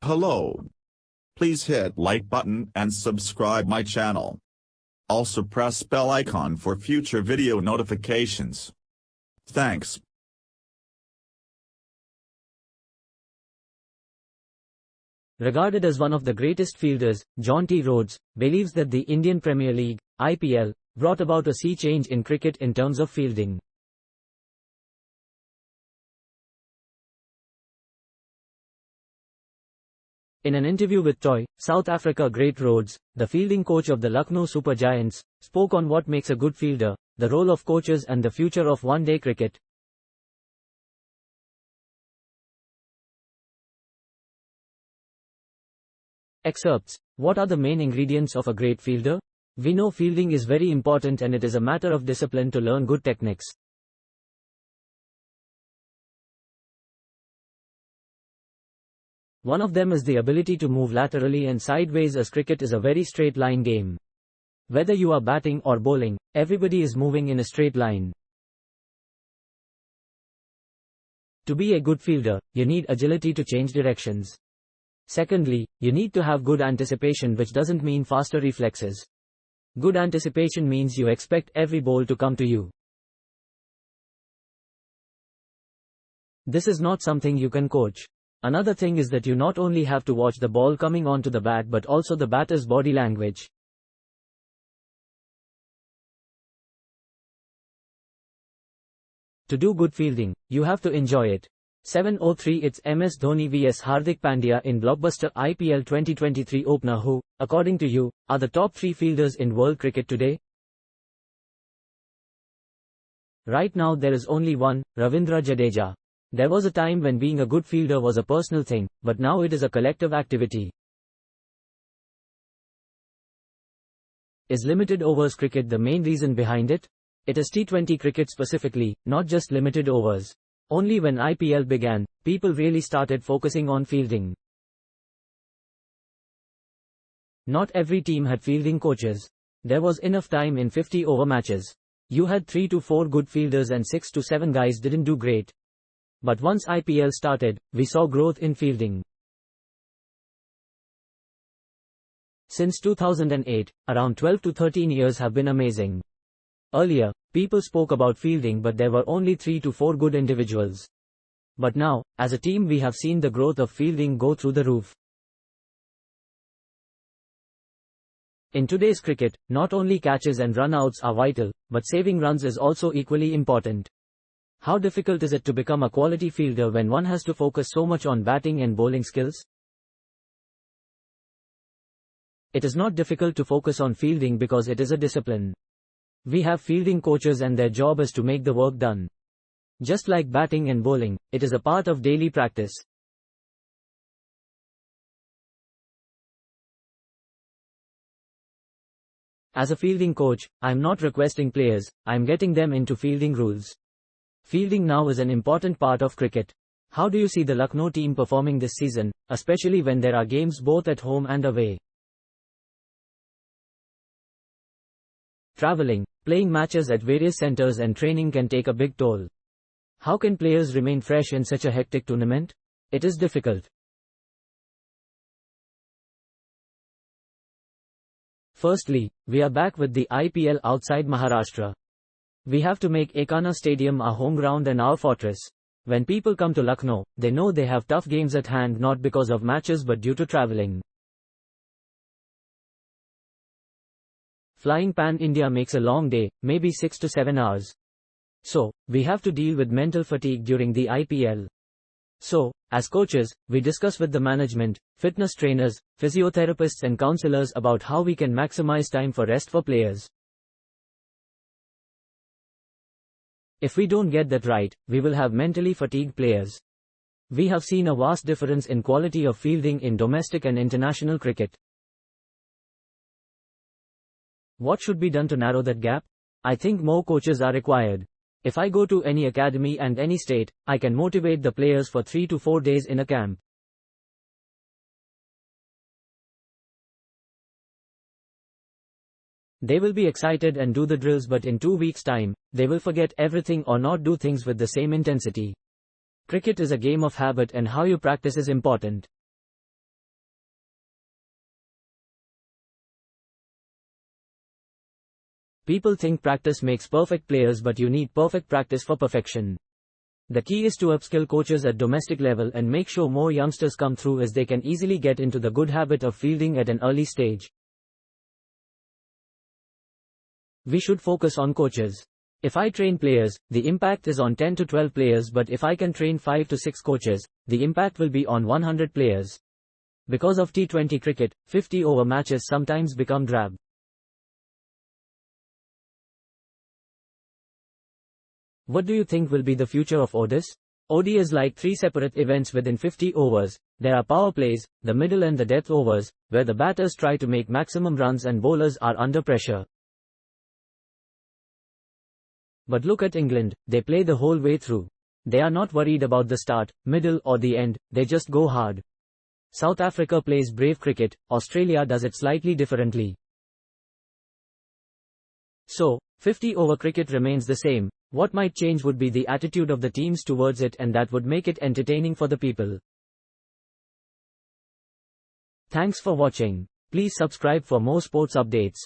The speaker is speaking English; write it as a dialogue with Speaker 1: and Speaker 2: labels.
Speaker 1: Hello. Please hit like button and subscribe my channel. Also press bell icon for future video notifications. Thanks.
Speaker 2: Regarded as one of the greatest fielders, Jonty Rhodes believes that the Indian Premier League (IPL) brought about a sea change in cricket in terms of fielding. In an interview with Toy, South Africa great Rhodes, the fielding coach of the Lucknow Super Giants, spoke on what makes a good fielder, the role of coaches and the future of one-day cricket. Excerpts. What are the main ingredients of a great fielder? We know fielding is very important and it is a matter of discipline to learn good techniques. One of them is the ability to move laterally and sideways, as cricket is a very straight line game. Whether you are batting or bowling, everybody is moving in a straight line. To be a good fielder, you need agility to change directions. Secondly, you need to have good anticipation, which doesn't mean faster reflexes. Good anticipation means you expect every ball to come to you. This is not something you can coach. Another thing is that you not only have to watch the ball coming onto the bat but also the batter's body language. To do good fielding, you have to enjoy it. 7:03 It's MS Dhoni vs Hardik Pandya in blockbuster IPL 2023 opener. Who, according to you, are the top 3 fielders in world cricket today? Right now there is only one, Ravindra Jadeja. There was a time when being a good fielder was a personal thing, but now it is a collective activity. Is limited overs cricket the main reason behind it? It is T20 cricket specifically, not just limited overs. Only when IPL began, people really started focusing on fielding. Not every team had fielding coaches. There was enough time in 50-over matches. You had 3 to 4 good fielders and 6 to 7 guys didn't do great. But once IPL started, we saw growth in fielding. Since 2008, around 12 to 13 years have been amazing. Earlier, people spoke about fielding but there were only 3 to 4 good individuals. But now, as a team, we have seen the growth of fielding go through the roof. In today's cricket, not only catches and run-outs are vital, but saving runs is also equally important. How difficult is it to become a quality fielder when one has to focus so much on batting and bowling skills? It is not difficult to focus on fielding because it is a discipline. We have fielding coaches and their job is to make the work done. Just like batting and bowling, it is a part of daily practice. As a fielding coach, I am not requesting players, I am getting them into fielding rules. Fielding now is an important part of cricket. How do you see the Lucknow team performing this season, especially when there are games both at home and away? Traveling, playing matches at various centers and training can take a big toll. How can players remain fresh in such a hectic tournament? It is difficult. Firstly, we are back with the IPL outside Maharashtra. We have to make Ekana Stadium our home ground and our fortress. When people come to Lucknow, they know they have tough games at hand, not because of matches but due to traveling. Flying pan-India makes a long day, maybe 6 to 7 hours. So, we have to deal with mental fatigue during the IPL. So, as coaches, we discuss with the management, fitness trainers, physiotherapists and counselors about how we can maximize time for rest for players. If we don't get that right, we will have mentally fatigued players. We have seen a vast difference in quality of fielding in domestic and international cricket. What should be done to narrow that gap? I think more coaches are required. If I go to any academy and any state, I can motivate the players for 3 to 4 days in a camp. They will be excited and do the drills, but in 2 weeks' time, they will forget everything or not do things with the same intensity. Cricket is a game of habit and how you practice is important. People think practice makes perfect players, but you need perfect practice for perfection. The key is to upskill coaches at domestic level and make sure more youngsters come through, as they can easily get into the good habit of fielding at an early stage. We should focus on coaches. If I train players, the impact is on 10 to 12 players, but if I can train 5 to 6 coaches, the impact will be on 100 players. Because of T20 cricket, 50-over matches sometimes become drab. What do you think will be the future of ODIs? ODI is like 3 separate events within 50 overs. There are power plays, the middle and the death overs, where the batters try to make maximum runs and bowlers are under pressure. But look at England, they play the whole way through. They are not worried about the start, middle or the end, they just go hard. South Africa plays brave cricket, Australia does it slightly differently. So, 50-over cricket remains the same. What might change would be the attitude of the teams towards it, and that would make it entertaining for the people. Thanks for watching. Please subscribe for more sports updates.